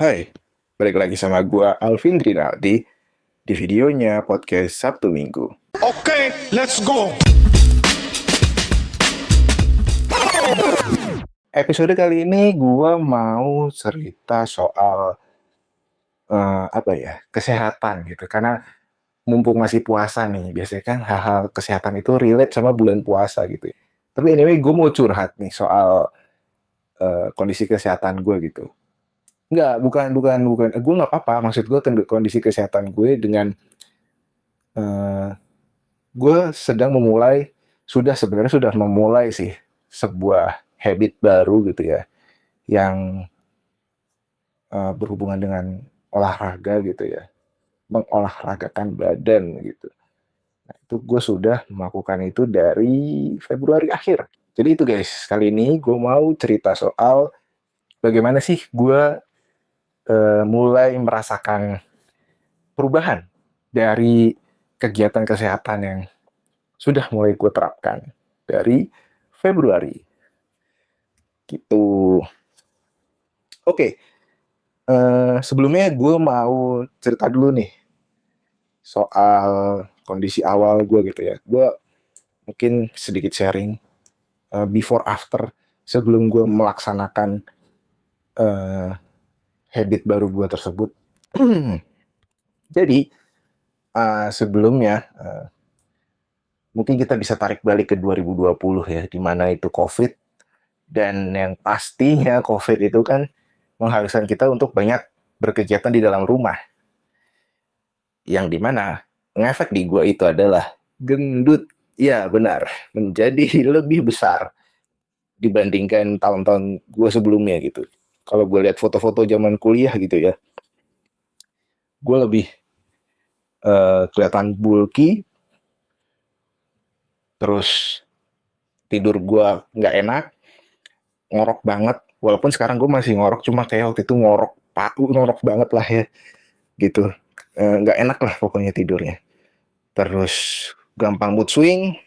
Hai, balik lagi sama gua Alvin Rinaldi di videonya podcast Sabtu Minggu. Okay, let's go. Episode kali ini gua mau cerita soal apa ya, kesehatan gitu. Karena mumpung masih puasa nih, biasanya kan hal-hal kesehatan itu relate sama bulan puasa gitu. Tapi anyway, gue mau curhat nih soal kondisi kesehatan gue gitu. Enggak, bukan. Gue nggak apa-apa. Maksud gue kondisi kesehatan gue dengan eh, gue sebenarnya sudah memulai sih sebuah habit baru gitu ya, yang berhubungan dengan olahraga gitu ya, mengolahragakan badan gitu. Nah, itu gue sudah melakukan itu dari Februari akhir. Jadi itu guys, kali ini gue mau cerita soal bagaimana sih gue mulai merasakan perubahan dari kegiatan kesehatan yang sudah mulai gue terapkan dari Februari gitu. Oke, sebelumnya gue mau cerita dulu nih soal kondisi awal gue gitu ya. Gue mungkin sedikit sharing before after sebelum gue melaksanakan uh, habit baru gue tersebut. Jadi sebelumnya mungkin kita bisa tarik balik ke 2020 ya, di mana itu COVID, dan yang pastinya COVID itu kan mengharuskan kita untuk banyak berkegiatan di dalam rumah, yang dimana ngefek di gue itu adalah gendut. Ya benar, menjadi lebih besar dibandingkan tahun-tahun gue sebelumnya gitu. Kalau gue lihat foto-foto zaman kuliah gitu ya, gue lebih kelihatan bulky, terus tidur gue nggak enak, ngorok banget. Walaupun sekarang gue masih ngorok, cuma kayak waktu itu ngorok banget lah ya gitu. Nggak enak lah pokoknya tidurnya. Terus gampang mood swing,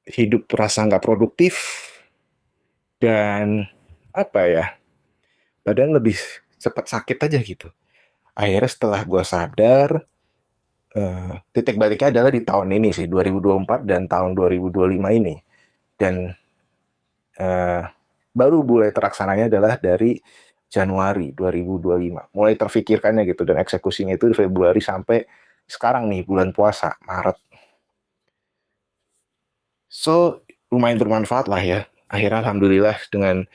hidup terasa nggak produktif, dan apa ya, badan lebih cepat sakit aja gitu. Akhirnya setelah gue sadar, titik baliknya adalah di tahun ini sih, 2024 dan tahun 2025 ini. Dan eh, baru mulai terlaksananya adalah dari Januari 2025. Mulai terfikirkannya gitu, dan eksekusinya itu di Februari sampai sekarang nih, bulan puasa, Maret. So, lumayan bermanfaat lah ya. Akhirnya alhamdulillah dengan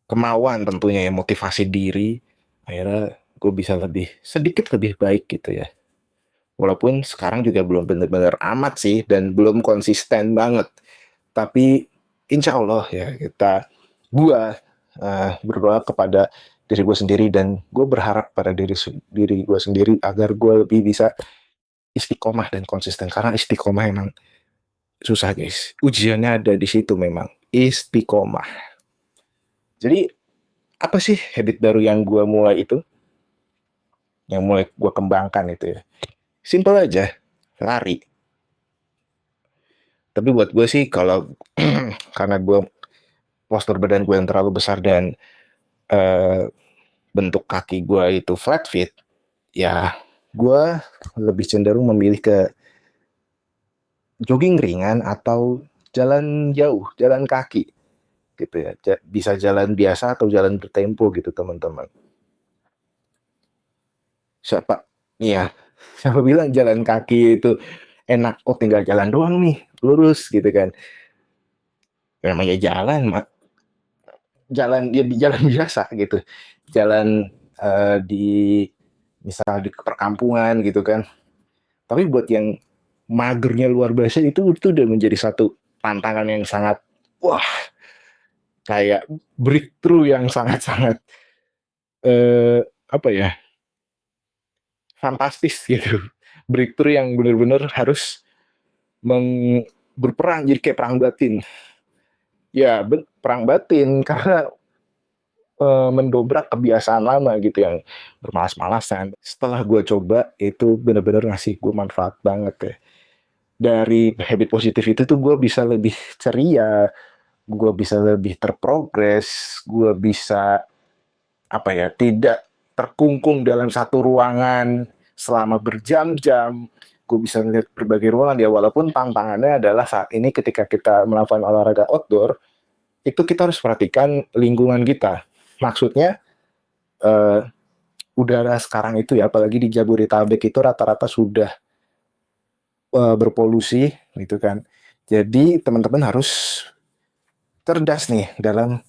kemauan tentunya ya, motivasi diri, akhirnya gue bisa sedikit lebih baik gitu ya. Walaupun sekarang juga belum benar-benar amat sih, dan belum konsisten banget. Tapi insya Allah ya, gue berdoa kepada diri gue sendiri, dan gue berharap pada diri gue sendiri agar gue lebih bisa istiqomah dan konsisten. Karena istiqomah emang susah guys. Ujiannya ada di situ memang. Istiqomah. Jadi apa sih habit baru yang gue mulai itu? Yang mulai gue kembangkan itu ya. Simple aja, lari. Tapi buat gue sih, kalau karena postur badan gue yang terlalu besar, dan eh, bentuk kaki gue itu flat fit, ya gue lebih cenderung memilih ke jogging ringan atau jalan jauh, jalan kaki gitu ya. Bisa jalan biasa atau jalan bertempo gitu teman-teman. Siapa? Iya, siapa bilang jalan kaki itu enak? Oh, tinggal jalan doang nih, lurus gitu kan. Namanya jalan, jalan ya di jalan biasa gitu. Jalan di misal di perkampungan gitu kan. Tapi buat yang magernya luar biasa, itu udah menjadi satu tantangan yang sangat, wah, kayak breakthrough yang sangat-sangat eh, apa ya, fantastis gitu. Breakthrough yang benar-benar harus berperang, jadi kayak perang batin. Ya, perang batin karena mendobrak kebiasaan lama gitu yang bermalas-malasan. Setelah gue coba, itu benar-benar ngasih gue manfaat banget ya. Dari habit positif itu tuh gue bisa lebih ceria, gue bisa lebih terprogres, gue bisa apa ya, tidak terkungkung dalam satu ruangan selama berjam-jam. Gue bisa melihat berbagai ruangan ya, walaupun tantangannya adalah saat ini ketika kita melakukan olahraga outdoor, itu kita harus perhatikan lingkungan kita. Maksudnya eh, udara sekarang itu ya, apalagi di Jabodetabek itu rata-rata sudah berpolusi gitu kan. Jadi teman-teman harus cerdas nih dalam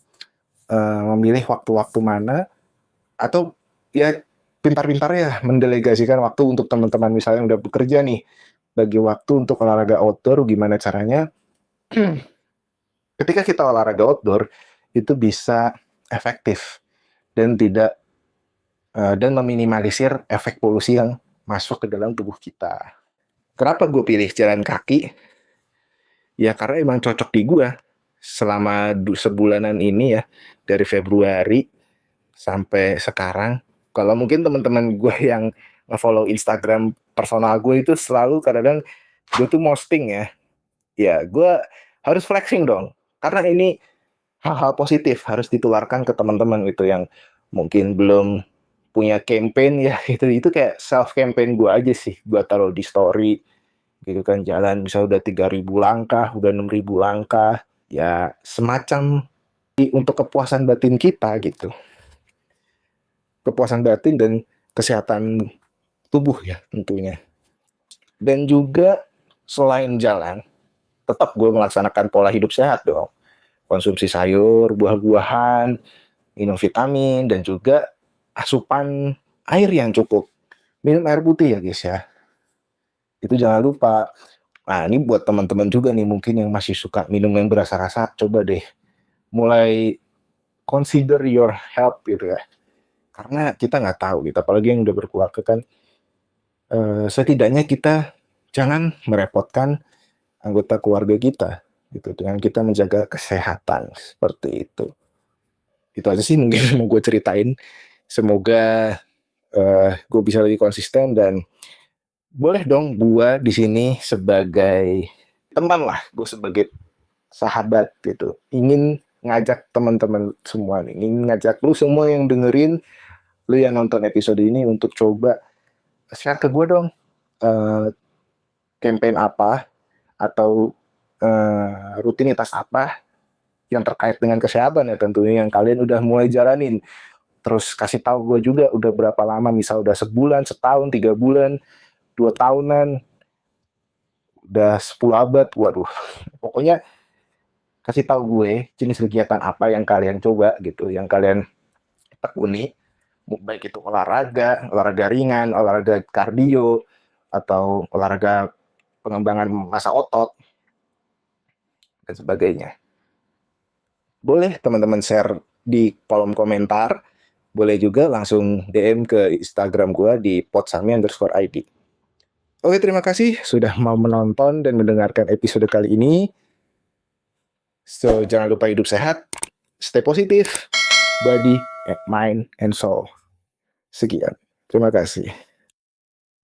memilih waktu-waktu mana, atau ya pintar-pintar ya mendelegasikan waktu untuk teman-teman misalnya yang udah bekerja nih, bagi waktu untuk olahraga outdoor. Gimana caranya ketika kita olahraga outdoor itu bisa efektif dan tidak dan meminimalisir efek polusi yang masuk ke dalam tubuh kita. Kenapa gue pilih jalan kaki? Ya karena emang cocok di gue selama sebulanan ini ya, dari Februari sampai sekarang. Kalau mungkin teman-teman gue yang nge-follow Instagram personal gue itu selalu kadang-kadang gue tuh posting ya gue harus flexing dong. Karena ini hal-hal positif harus ditularkan ke teman-teman gitu yang mungkin belum punya campaign ya gitu. Itu kayak self campaign gue aja sih. Gue taruh di story gitu kan, jalan bisa udah 3.000 langkah, udah 6.000 langkah. Ya semacam untuk kepuasan batin kita gitu. Kepuasan batin dan kesehatan tubuh ya tentunya. Dan juga selain jalan, tetap gue melaksanakan pola hidup sehat dong. Konsumsi sayur, buah-buahan, minum vitamin, dan juga asupan air yang cukup. Minum air putih ya guys ya. Itu jangan lupa. Nah ini buat teman-teman juga nih mungkin yang masih suka minum yang berasa-rasa, coba deh mulai consider your health gitu ya. Karena kita nggak tahu gitu, apalagi yang udah berkeluarga kan, setidaknya kita jangan merepotkan anggota keluarga kita gitu dengan kita menjaga kesehatan seperti itu. Itu aja sih mungkin mau gue ceritain. Semoga gue bisa lebih konsisten, dan boleh dong gue di sini sebagai teman lah, gue sebagai sahabat gitu. Ingin ngajak teman-teman semua nih, ingin ngajak lu semua yang dengerin, lu yang nonton episode ini untuk coba share ke gue dong, eh, campaign apa atau rutinitas apa yang terkait dengan kesehatan ya tentunya yang kalian udah mulai jalanin. Terus kasih tahu gue juga udah berapa lama, misal udah sebulan, setahun, 3 bulan, 2 tahunan, udah 10 abad, waduh. Pokoknya kasih tahu gue jenis kegiatan apa yang kalian coba gitu, yang kalian tekuni, baik itu olahraga, olahraga ringan, olahraga kardio, atau olahraga pengembangan massa otot, dan sebagainya. Boleh teman-teman share di kolom komentar, boleh juga langsung DM ke Instagram gue di podsami_id. Oke, terima kasih sudah mau menonton dan mendengarkan episode kali ini. So, jangan lupa hidup sehat, stay positif, body, mind, and soul. Sekian. Terima kasih.